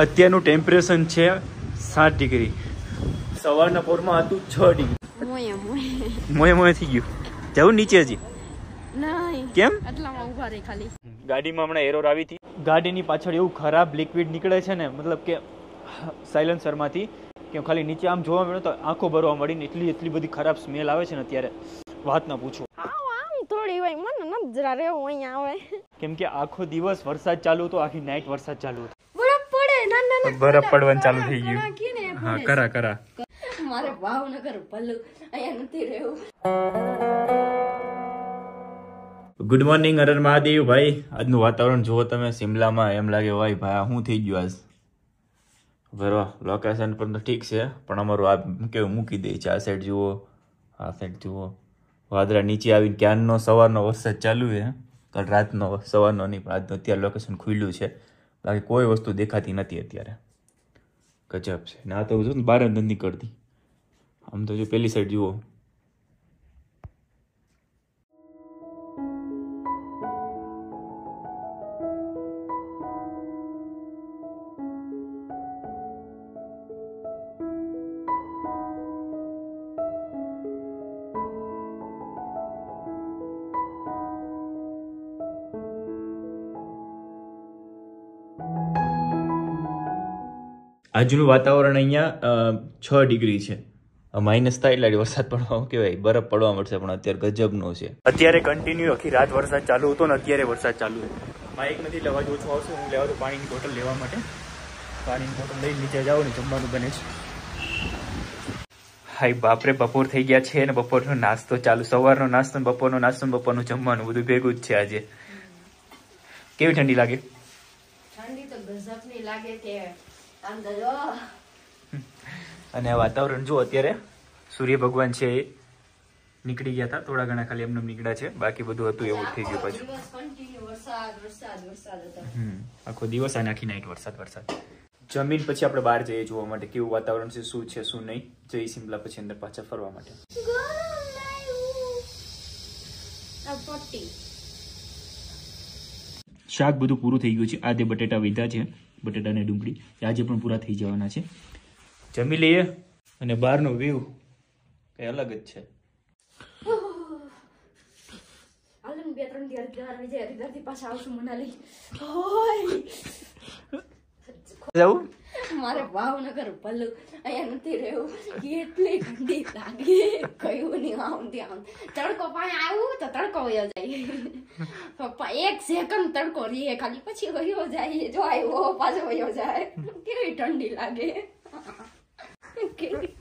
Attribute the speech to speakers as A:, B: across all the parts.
A: અત્યારનું ટેમ્પરેચર છે 7 ડિગ્રી. સવારના પોરમાં હતું 6 ડિગ્રી. મોય થઈ ગયું. જવું નીચે હજી કેમ ગાડીમાં હમણાં એરર આવી હતી. ગાડીની પાછળ એવું ખરાબ લિક્વિડ નીકળે છે ને, મતલબ કે સાયલેન્સરમાંથી કે ખાલી નીચે આમ જોવા મળે તો આંખો ભરવા મળીને એટલી બધી ખરાબ સ્મેલ આવે છે ને અત્યારે વાત ના પૂછો. કેમ કે આખો દિવસ વરસાદ ચાલુ હતો, આખી નાઈટ વરસાદ ચાલુ હતો. બરફ પડવાનું ચાલુ થઈ ગયું. હા કરા મારે ભાવનગર ભલું અહીંયા નથી રહેવું. ગુડ મોર્નિંગ હરર મહાદેવ ભાઈ. આજનું વાતાવરણ જુઓ તમે સિમલામાં, એમ લાગે ભાઈ ભાઈ શું થઈ ગયું આજ. બરાબર લોકેશન પણ તો ઠીક છે, પણ અમારું આ કેવું મૂકી દે છે. આ સાઈડ જુઓ, આ સાઈડ જુઓ, વાદળા નીચે આવીને ક્યારનો સવારનો વરસાદ ચાલુ છે. કાલ રાતનો, સવારનો નહીં, પણ આજનું અત્યારે લોકેશન ખુલ્લું છે. બાકી કોઈ વસ્તુ દેખાતી નથી અત્યારે. ગજબ છે. ના તો જો બહાર જ નથી નીકળતી. આમ તો જો પેલી સાઈડ જુઓ. આજનું વાતાવરણ અહીંયા 6 ડિગ્રી છે. માઇનસ થાય એટલે વરસાદ પડવા કહેવાય, બરફ પડવા મળશે, પણ અત્યારે ગજબનો છે. અત્યારે કન્ટિન્યુ આખી રાત વરસાદ ચાલુ હતો ને અત્યારે વરસાદ ચાલુ છે. બાઇક નથી લેવા ઓછું આવશે. હું લેવા તો પાણીની બોટલ લેવા માટે. પાણીની બોટલ લઈને નીચે જાઓ ને જમવાનું બને છે. હાય બાપરે, બપોર થઈ ગયા છે ને બપોરનો નાસ્તો ચાલુ. સવારનો નાસ્તો, બપોરનો નાસ્તો, બપોરનું જમવાનું બધું ભેગું જ છે આજે. કેવી ઠંડી લાગે? ઠંડી તો ગજબની લાગે કે અને આ વાતાવરણ જો અત્યારે સૂર્ય ભગવાન છે એ નીકળી ગયા હતા, થોડા ઘણા ખાલી એમને નીકળ્યા છે, બાકી બધું હતું એવું થઈ ગયું પાછું. આખો દિવસ અને આખી નાઈટ વરસાદ. જમીન પછી આપણે બહાર જઈએ જોવા માટે કેવું વાતાવરણ છે, શું છે શું નહીં. જઈ સિમલા પછી અંદર પાછા ફરવા માટે. શાક બધું પૂરું થઈ ગયું છે. આજે બટેટા વીધા છે, બટેટા ને ડુંગળી આજે પણ પૂરા થઈ જવાના છે. જમી લઈએ અને બહારનો વ્યૂ કઈ અલગ જ છે. મારે ભાવનગર ભલું અહીંયા નથી રહેવું. કેટલી ઠંડી લાગે, કયું નહીં. આમ ત્યાં તડકો પાણી આવ્યું તો તડકો વયો જાય. 1 સેકન્ડ તડકો રીએ ખાલી, પછી વયો જાય. જો આવ્યો પાછો વયો જાય. કેવી ઠંડી લાગે, કેવી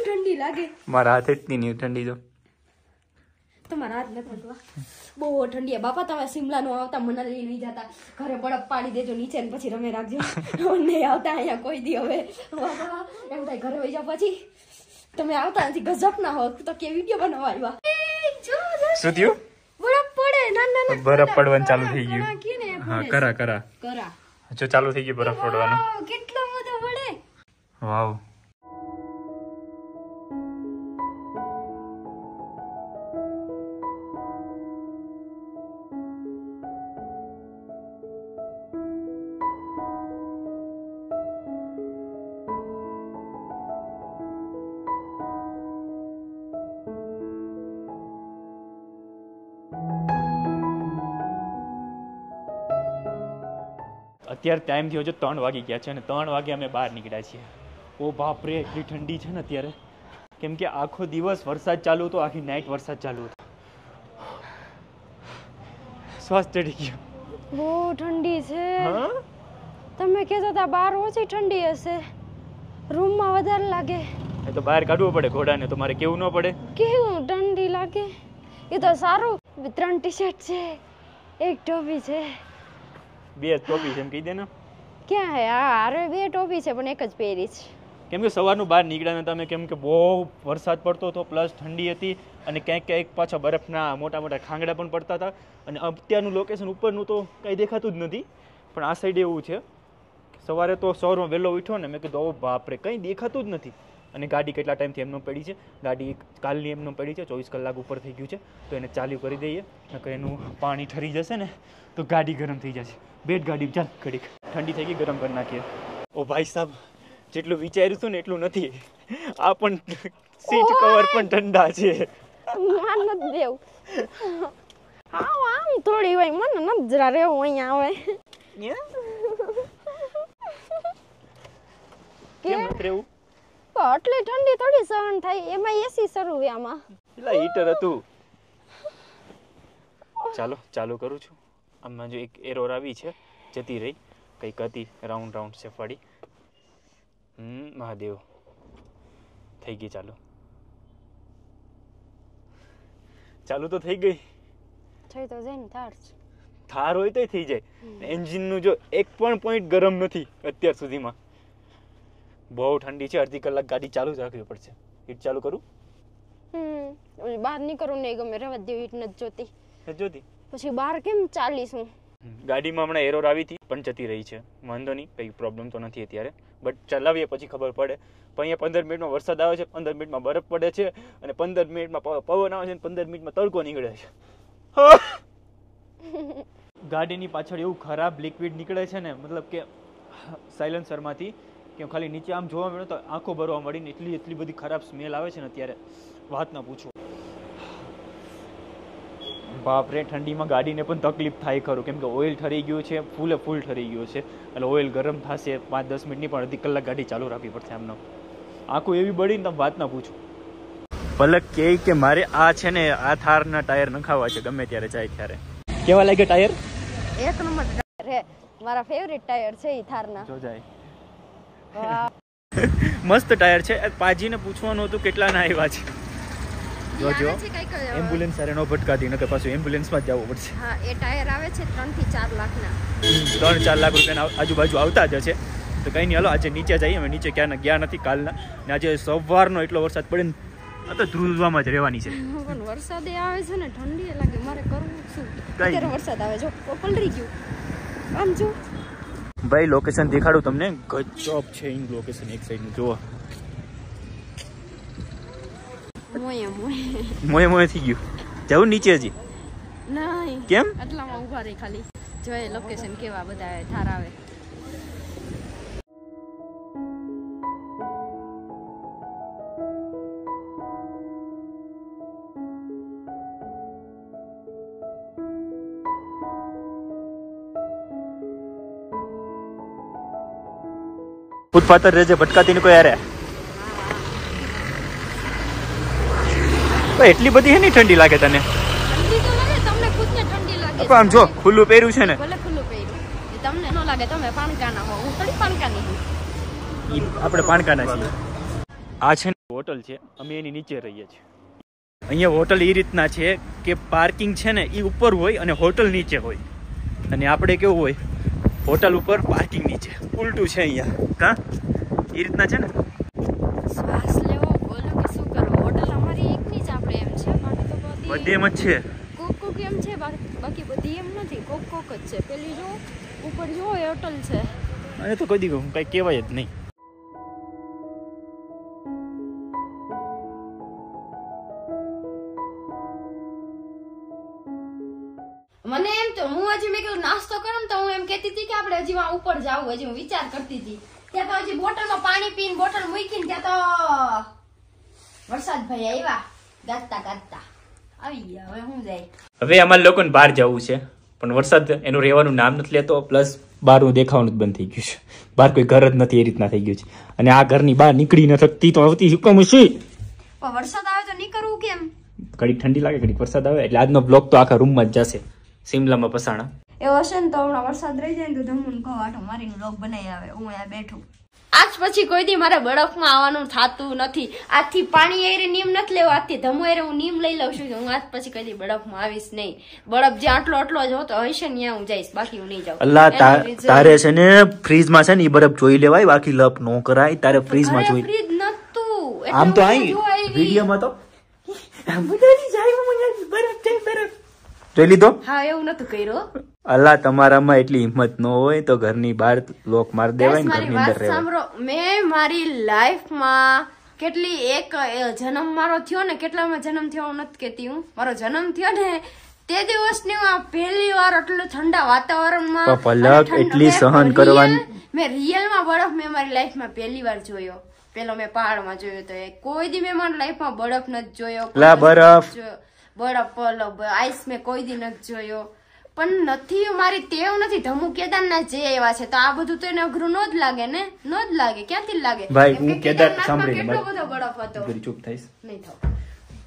A: ઠંડી લાગે. મારા હાથ એટલી નહીં ઠંડી. જો તમારા હાથ ને ઠંડવા બહુ ઠંડી. બાપા તમે સિમલા નો આવતા મનાલી નહીં જતા, ઘરે બરફ પાડી દેજો નીચે ને પછી રમે રાખજો. નહીં આવતા અહીંયા કોઈ દી. હવે એમ થાય ઘરે વહી જાવ, પછી તમે આવતા નથી. ગજબ ના હોત તો કે વિડીયો બનાવવા આવ્યા. શું થયું? બરફ પડે. ના બરફ પડવાનું ચાલુ થઈ ગયું. હા કરા જો ચાલુ થઈ ગયું બરફ પડવાનું. કેટલો બધો પડે. વાવ. અત્યારે ટાઈમ થયો છે 3 વાગી ગયા છે અને 3 વાગે અમે બહાર નીકળ્યા છીએ. ઓ બાપરે એટલી ઠંડી છે ને અત્યારે, કેમ કે આખો દિવસ વરસાદ ચાલુ હતો, આખી નાઈટ વરસાદ ચાલુ હતો. શ્વાસ ચડી ગયો.
B: બહુ ઠંડી છે. તમે કહેતા હતા બહાર ઓછી ઠંડી હશે, રૂમમાં વધારે લાગે.
A: એ તો બહાર કાઢવું પડે ઘોડાને, તો મારે કેવું ન પડે?
B: કેવું ઠંડી લાગે. એ તો સારું 3 ટી-શર્ટ છે, 1 ટોપી છે.
A: 2 ટોપી છે એમ કહી દે ને.
B: ક્યાં હે? હારે 2 ટોપી છે પણ એક જ પહેરી છે.
A: કેમ કે સવારનું બહાર નીકળ્યા તમે, કેમ કે બહુ વરસાદ પડતો હતો, પ્લસ ઠંડી હતી અને ક્યાંક ક્યાંક પાછા બરફના મોટા મોટા ખાંગડા પણ પડતા હતા. અને અત્યારનું લોકેશન ઉપરનું તો કંઈ દેખાતું જ નથી, પણ આ સાઈડ એવું છે સવારે તો સવારમાં વહેલો ઉઠ્યો ને, મેં કીધું ઓ બાપરે કંઈ દેખાતું જ નથી. અને ગાડી કેટલા ટાઈમથી એમનો પડી છે, ગાડી કાલની એમનો પડી છે, 24 કલાક ઉપર થઈ ગયું છે. તો એને ચાલુ કરી દઈએ, નકર એનું પાણી ઠરી જશે ને તો ગાડી ગરમ થઈ જશે. બેટ ગાડી ચાલ ઘડીક ઠંડી થઈ ગઈ, ગરમ કરી નાખીએ. ઓ ભાઈ સાહેબ, જેટલું વિચાર્યું હતું ને એટલું નથી. આ પણ સીટ કવર પણ ઠંડા છે.
B: માન નથી દેવું. આમ થોડી હોય, મને નથી જરા રહેવું અહીંયા આવે.
A: કેમ નથી રહેવું?
B: આટલી ઠંડી થોડી સહન થાય, એમાં એસી શરૂ આમાં.
A: પેલા હીટર હતું. ચાલો ચાલુ કરું છું. આમાં જો એક એરર આવી છે, જતી રહી, કંઈક હતી રાઉન્ડ શેપ વાળી. મહાદેવ થઈ ગઈ. ચાલુ તો થઈ ગઈ.
B: થઈ તો જાય ને,
A: થાર હોય તો થઈ જાય. એન્જિનનું જો એક પણ પોઈન્ટ ગરમ નથી અત્યાર સુધીમાં. બહુ ઠંડી છે, અડધી કલાક ગાડી ચાલુ જ રાખવી પડશે. હીટ ચાલુ કરું?
B: બહાર નીકળવું નહીં ગમે, રહેવા દેવી હીટ નથી
A: જોતી.
B: પછી બહાર કેમ ચાલીશું?
A: ગાડીમાં હમણાં એરર આવી હતી પણ જતી રહી છે. વાંધો નહીં, કંઈ પ્રોબ્લેમ તો નથી અત્યારે, બટ ચલાવીએ પછી ખબર પડે. પણ અહીંયા 15 મિનિટમાં વરસાદ આવે છે, 15 મિનિટમાં બરફ પડે છે, અને 15 મિનિટમાં પવન આવે છે, અને 15 મિનિટમાં તડકો નીકળે છે. ગાડીની પાછળ એવું ખરાબ લિક્વિડ નીકળે છે ને, મતલબ કે સાયલેન્સરમાંથી, કે ખાલી નીચે આમ જોવા મળે તો આંખો ભરવા મળીને એટલી બધી ખરાબ સ્મેલ આવે છે ને અત્યારે, વાત ના પૂછો. બાપરે, ઠંડીમાં ગાડીને પણ તકલીફ થાય ખરું, કેમ કે ઓઇલ ઠરી ગયું છે, ફૂલ ઠરી ગયું છે. એટલે ઓઇલ ગરમ થશે, 5-10 મિનિટની પણ અડધી કલાક ગાડી ચાલુ રાખવી પડશે. એમનો આંખો એવી બળીને તમે વાત ના પૂછો. પલક કે મારે આ છે ને, આ થારના ટાયર નખાવા છે ગમે ત્યારે જાય ત્યારે. કેવા લાગે ટાયર?
B: એક નંબર ટાયર હે, મારા ફેવરિટ ટાયર છે ઈ થારના.
A: જો જાય મસ્ત ટાયર છે. પાજીને પૂછવાનું હતું કેટલાના આવ્યા છે. જોજો એમ્બ્યુલન્સ સારે નો ભટકાતી, નકર પાછું એમ્બ્યુલન્સમાં જ જવું પડશે.
B: હા, એ ટાયર આવે છે 3 થી 4 લાખના.
A: 3-4 લાખ રૂપિયાના આજુબાજુ આવતા જ હશે. તો કંઈ નહીં, હાલો આજે નીચે જઈએ. અમે નીચે ક્યાં ગયા નથી કાલના, ને આજે સવારનો એટલો વરસાદ પડે ને, આ તો ધ્રુવવામાં જ રહેવાની છે.
B: પણ વરસાદ આવે છે ને, ઠંડી લાગે, મારે કરવું શું? અત્યારે વરસાદ આવે, જો પલળી ગયું. આમ જો
A: ભાઈ, લોકેશન દેખાડું તમને. ગજબ છે ઇન લોકેશન. એક સાઈડનું જોવો, મોએ થઈ ગયું. જવું નીચે હજી
B: નહીં?
A: કેમ?
B: આટલામાં ઉભા રહી, ખાલી જોઈએ લોકેશન કેવા બધા થાર આવે.
A: ફૂટપાથ રેજે, ભટકાતી ને કોઈ યારે. એટલી બધી હે નહીં ઠંડી લાગે તને?
B: ઠંડી તો લાગે તમને, ખુદને ઠંડી લાગે.
A: આમ જો ખુલ્લું પહેર્યું છે ને.
B: ભલે ખુલ્લું પહેર્યું, તમને ન લાગે, તમે પાણકાના હો. હું થોડી પાણકાની છું.
A: આપણે પાણકાના છીએ. આ છે ને હોટલ છે, અમે એની નીચે રહીએ છીએ. અહીંયા હોટલ એ રીતના છે કે પાર્કિંગ છે ને એ ઉપર હોય અને હોટલ નીચે હોય. અને આપણે કેવું હોય, હોટલ ઉપર પાર્કિંગ નીચે. ઉલટું છે અહીંયા. કા એ રીતના છે ને.
B: શ્વાસ લેવો, બોલો કે શું કરો. હોટલ અમારી એકની જ આપણે એમ છે, બાકી તો
A: બધી એમ જ છે.
B: કોક એમ છે, બાકી બધી એમ નથી. કોક જ છે. પેલી જો ઉપર જો હોટલ છે.
A: અને તો કદી કઈ કહેવાય જ નહીં.
B: મને એમ તો હું હજી મેં કહ્યું નાસ્તો કરું તો હું એમ કહેતી હતી કે આપણે હજી વાં ઉપર જાવું. હજી હું વિચાર કરતી હતી. ત્યાં તો હજી બોટલમાં પાણી પીને બોટલ મૂકીને ત્યાં તો વરસાદ ભાઈ આવ્યા ગાતા આવી ગયા. હવે હું જાય.
A: હવે અમારા લોકોને બહાર જવું છે, પણ વરસાદ એનું રહેવાનું નામ નથી લેતો. પ્લસ બહારનું દેખાવાનું જ બંધ થઈ ગયું છે. બહાર કોઈ ઘર જ નથી, એ રીતના થઈ ગયું છે. અને આ ઘરની બહાર નીકળી ન શકતી તો આવતી હુકમ છે.
B: વરસાદ આવે તો નીકળવું કેમ?
A: ઘડીક ઠંડી લાગે, ઘડીક વરસાદ આવે, એટલે આજનો બ્લોગ તો આખા રૂમમાં જ જશે. સિમલામાં પસાણા
B: એવો હશે ને તો હમણાં વરસાદ રહી જાય ને તો ધમુન કહો આઠો મારીને બ્લોગ બનાવી આવે. હું અહીંયા બેઠું. આજ પછી કોઈ દી મારે બરફમાં આવવાનું થતું નથી. આજથી પાણી એરે નીમ નથી લેવો. આજથી ધમો એરે હું નીમ લઈ લઉં છું. હું આજ પછી કઈ દી બરફમાં આવીશ નહીં. બરફ જે આટલો જ હોતો હશે ને ત્યાં હું જઈશ, બાકી હું નહીં જાઉં.
A: અલ્લાહ તારે છે ને ફ્રીજમાં છે ને એ બરફ જોઈ લેવાય, બાકી લપ નો કરાય. તારે ફ્રીજમાં જોઈ.
B: ફ્રીજ નતું
A: આમ તો આઈ વિડિયોમાં તો બરફ જોઈ લીધો.
B: હા, એવું નતું કર્યું.
A: અલ્લાહ તમારામાં એટલી હિંમત ન હોય તો ઘરની બહાર લોક માર દેવાય ને ઘરની અંદર રહેવાય.
B: સાંભળો, મેં મારી લાઈફમાં કેટલી એક જન્મ મારો થયો ને, કેટલામાં જન્મ થયો હું નથી કેતી, હું મારો જન્મ થયો ને તે દિવસની હું પહેલી વાર આટલું ઠંડા વાતાવરણમાં
A: એટલી સહન કરવાની
B: મેં રિયલમાં બરફ મેં મારી લાઈફમાં પહેલી વાર જોયો. પેલો મેં પહાડમાં જોયો તો કોઈ દી મેં મારી લાઈફમાં બરફ નથી જોયો. બરફ આઈસ મેં કોઈ દી નથી જોયો. પણ નથી, મારી ટેવ નથી. ધમુ કેદારનાથ જે એવા છે તો આ બધું તો એને અઘરું નો જ લાગે ને, નો જ લાગે. ક્યાંથી લાગે
A: ભાઈ? હું કેદારનાથમાં
B: કેટલો બધો બરફ હતો.
A: ચૂપ થઈશ.
B: નહીં થાવ.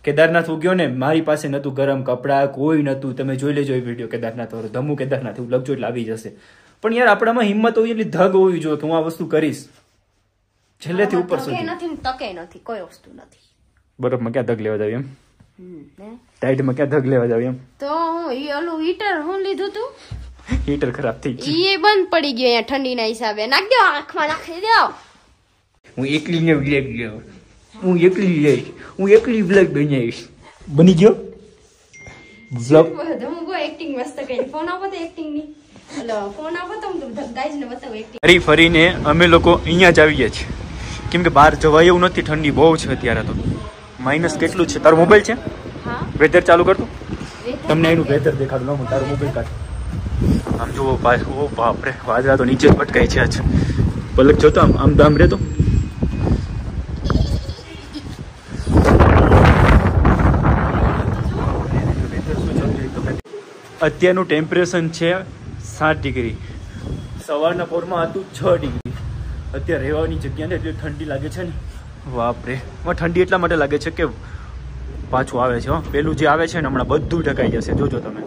A: કેદારનાથ હું ગયો ને, મારી પાસે નતું ગરમ કપડા, કોઈ નતું. તમે જોઈ લેજો એ વિડીયો કેદારનાથ વાળો, ધમુ કેદારનાથ એવું લખજો એટલે આવી જશે. પણ યાર આપણામાં હિંમત હોવી, એટલી ધગ હોવી જોઈએ કે હું આ વસ્તુ કરીશ છેલ્લેથી ઉપર સુધી.
B: નથી તકે નથી, કોઈ વસ્તુ નથી.
A: બરફમાં ક્યાં ધગ લેવા જાવ એમ? ટાઈટમાં ક્યાં ધગ લેવા જાવ એમ?
B: તો હું ઓલું હીટર હું લીધું તું,
A: હીટર ખરાબ થઈ ગયું,
B: એ બંધ પડી ગયો અહીંયા ઠંડીના હિસાબે. નાખ દો, આંખમાં નાખી દો.
A: હું એકલી ને વ્લોગ ગયો, હું એકલી લઈશ, હું એકલી વ્લોગ બનાવીશ. બની ગયો વ્લોગ.
B: હું ગો એક્ટિંગ મસ્ત કરી. ફોન આપો તો એક્ટિંગ ની, હલો ફોન આપો તો હું ગાઈઝ ને બતાવું એક્ટિંગ.
A: ફરી ફરીને અમે લોકો અહીંયા જ આવીએ છીએ, કેમ કે બહાર જવાય એવું નથી, ઠંડી બહુ છે અત્યારે. તો માઇનસ કેટલું છે? તારો મોબાઈલ છે?
B: હા,
A: વેધર ચાલુ કરતો તમને એનું વેધર દેખાડું. હું તારો મોબાઈલ કાઢ. આમ જુઓ, ઓ બાપરે, વાદળા તો નીચે જ પટકાય છે આજ. પલક જોતો આમ આમ દામ રહેતો. અત્યારનું ટેમ્પરેચર છે 7 ડિગ્રી. સવારના પોરમાં હતું 6 ડિગ્રી. અત્યારે રહેવાની જગ્યા ને એટલી ઠંડી લાગે છે ને, બાપરે. ઠંડી એટલા માટે લાગે છે કે પાછું આવે છે. પેલું જે આવે છે ને હમણાં બધું ઢકાઈ જશે, જોજો તમે.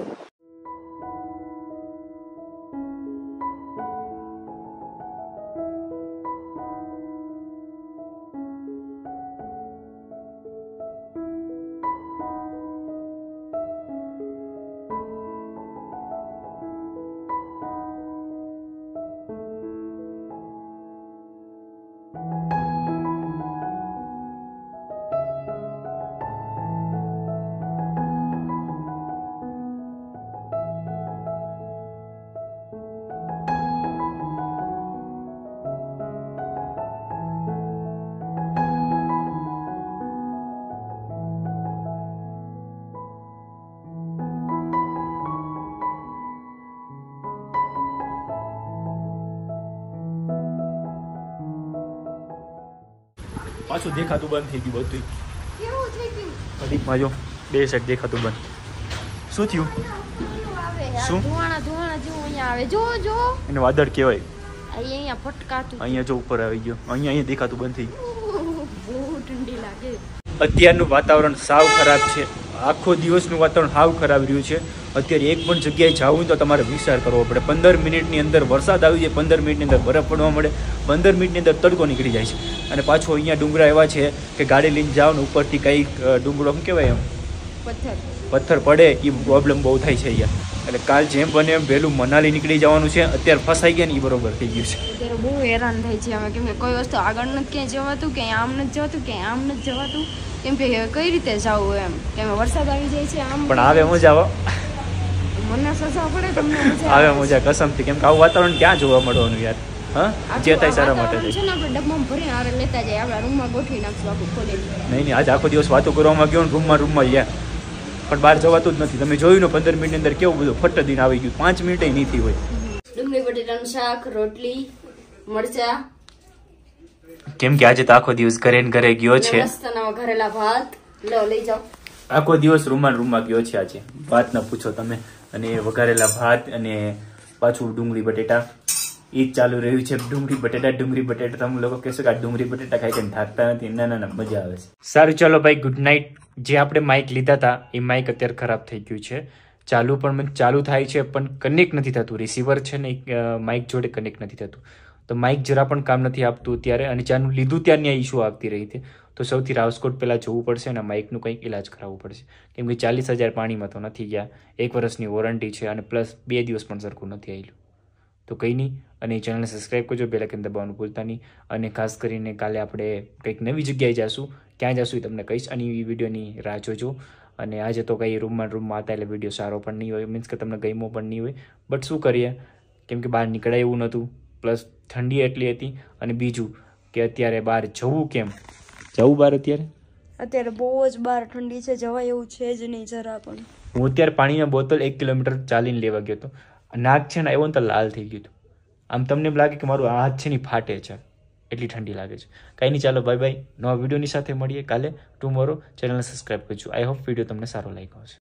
A: પાછું દેખાતું બંધ થઈ ગયું બધું.
B: કેવું થઈ ગયું?
A: ઘડીકમાં જો બે સાઈડ દેખાતું બંધ. શું થયું? શું
B: ધુવાણા જેવું અહીંયા આવે? જો જો
A: એને વાદળ કહેવાય.
B: અહીંયા ફટકાતું,
A: અહીંયા જો ઉપર આવી ગયો, અહીંયા દેખાતું બંધ થઈ ગયું.
B: બહુ ઠંડી લાગે.
A: અત્યારનું વાતાવરણ સાવ ખરાબ છે. આખો દિવસનું વાતાવરણ સાવ ખરાબ રહ્યું છે. અત્યારે એક પણ જગ્યાએ જવું તો તમારે વિચાર કરવો પડે. 15 મિનિટની અંદર વરસાદ આવી જાય, 15 મિનિટની અંદર બરફ પડવા મળે, 15 મિનિટની અંદર તડકો નીકળી જાય છે. અને પાછો અહીંયા ડુંગરા એવા છે કે ગાડી લઈને જાઓ ને ઉપરથી કંઈક ડુંગળો શું કહેવાય એમ પથ્થર પડે, એ પ્રોબ્લેમ બહુ થાય છે અહીંયા. એટલે કાલ જેમ બને એમ વહેલું મનાલી નીકળી જવાનું છે. અત્યારે ફસાઈ ગયા ને એ બરોબર થઈ ગયું છે.
B: અત્યારે બહુ હેરાન થાય છે અમે, કેમ કે કોઈ વસ્તુ આગળ નથી ક્યાંય જવાતું, ક્યાંય આમ નથી જવાતું, ક્યાંય આમ નથી જવાતું. કેમ કે કઈ રીતે જવું એમ, કેમ વરસાદ આવી જાય છે આમ.
A: પણ આવે મજા આવે,
B: મને સસા પડે, તમને મજા
A: આવે મજા કસમથી. કેમ કે આવું વાતાવરણ ક્યાં જોવા મળવાનું યાર? હા, જે થાય સારા માટે
B: છે ને. આપણે ડબ્બામાં ભરીને આરે લેતા જાય, આપણા રૂમમાં ગોઠવી નાખશું આખું ખોલી.
A: નહીં આજે આખો દિવસ વાતો કરવામાં ગયો ને રૂમમાં ગયા, પણ બહાર જવાતું જ નથી. તમે જોયું ને 15 મિનિટની અંદર કેવું બધું ફટ દિન આવી ગયું, 5 મિનિટે નહીં થઈ હોય.
B: ડુંગળી બટેટાનું શાક, રોટલી, મરચા.
A: કેમ કે આજે તો આખો દિવસ ઘરે ગયો છે.
B: ઘરેલા ભાત લઈ જાઓ.
A: આખો દિવસ રૂમમાં ગયો છે આજે, વાત ન પૂછો તમે. અને વઘારેલા ભાત અને પાછું ડુંગળી બટેટા એ જ ચાલુ રહ્યું છે. ડુંગળી બટેટા તમે લોકો કહેશો કે આ ડુંગળી બટેટા ખાઈ કરીને થાકતા નથી. ના મજા આવે છે. સારું ચાલો ભાઈ, ગુડ નાઇટ. જે આપણે માઇક લીધા હતા એ માઇક અત્યારે ખરાબ થઈ ગયું છે. ચાલુ થાય છે પણ કનેક્ટ નથી થતું. રિસીવર છે ને માઇક જોડે કનેક્ટ નથી થતું. તો માઇક જરા પણ કામ નથી આપતું અત્યારે. અને જ્યાંનું લીધું ત્યાંની આ ઇશ્યુ આવતી રહી હતી. તો સૌથી રાજકોટ પહેલાં જવું પડશે અને માઇકનું કંઈક ઇલાજ કરાવવું પડશે. કેમ કે 40,000 પાણીમાં તો નથી ગયા. 1 વર્ષની વોરંટી છે અને પ્લસ 2 દિવસ પણ સરખું નથી આવેલું. તો કંઈ નહીં. અને ચેનલને સબસ્ક્રાઈબ કરજો, બેલ આઇકન દબાવવાનું ભૂલતા નહીં. અને ખાસ કરીને કાલે આપણે કંઈક નવી જગ્યાએ જઈશું. ક્યાં જઈશું એ તમને કહીશ. અને એ વિડીયોની રાહ જોજો. અને આજે તો કંઈ રૂમમાં હતા એટલે વિડીયો સારો પણ નહીં હોય, મીન્સ કે તમને ગમ્યો પણ નહીં હોય. બટ શું કરીએ, કેમ કે બહાર નીકળાય એવું નહોતું, પ્લસ ઠંડી એટલી હતી. અને બીજું કે અત્યારે બહાર જવું કેમ, જવું બહાર અત્યારે?
B: અત્યારે બહુ જ બહાર ઠંડી છે, જવાય એવું છે જ નહીં જરા પણ.
A: હું અત્યારે પાણીની બોટલ 1 કિલોમીટર ચાલીને લેવા ગયો હતો. નાક છે ને આવ્યો ને તો લાલ થઈ ગયું હતું. આમ તમને એમ લાગે કે મારું આ હાથ છે ને ફાટે છે, એટલી ઠંડી લાગે છે. કાંઈ નહીં, ચાલો બાય બાય. નવા વિડીયોની સાથે મળીએ કાલે ટુમોરો. ચેનલને સબસ્ક્રાઈબ કરજો. આઈ હોપ વિડીયો તમને સારો લાગ્યો હશે.